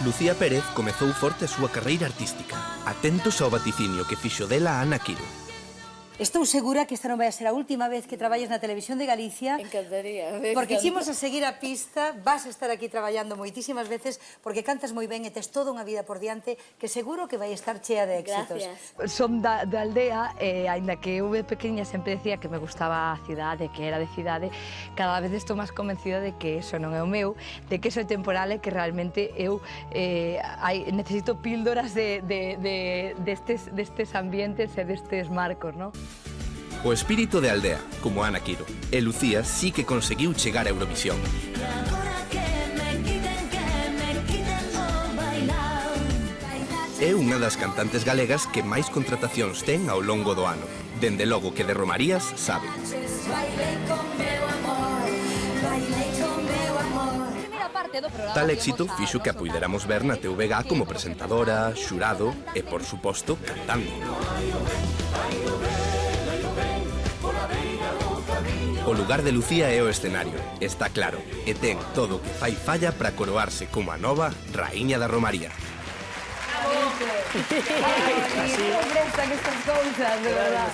Lucía Pérez comezou forte a súa carreira artística. Atentos ao vaticinio que fixo dela Ana Quiro. Estou segura que esta non vai a ser a última vez que traballes na Televisión de Galicia. Encantaría. Porque ximos a seguir a pista, vas a estar aquí traballando moitísimas veces porque cantas moi ben e tes toda unha vida por diante que seguro que vai estar chea de éxitos. Gracias. Son da aldea e, aínda que eu de pequeña sempre decía que me gustaba a cidade, que era de cidade, cada vez estou máis convencida de que eso non é o meu, de que eso é temporal e que realmente eu necesito píldoras destes ambientes e destes marcos, non? O espírito de aldea, como Ana Quiro. E Lucía sí que conseguiu chegar a Eurovisión. É unha das cantantes galegas que máis contratacións ten ao longo do ano. Dende logo que de Romarías sabe. Tal éxito fixo que a puideramos ver na TVG como presentadora, xurado e, por suposto, cantando. O lugar de Lucía é o escenario, está claro, e ten todo o que fai falla para coroarse como a nova raíña da Romaría. Bravo! Así. Estas cousas, de verdad.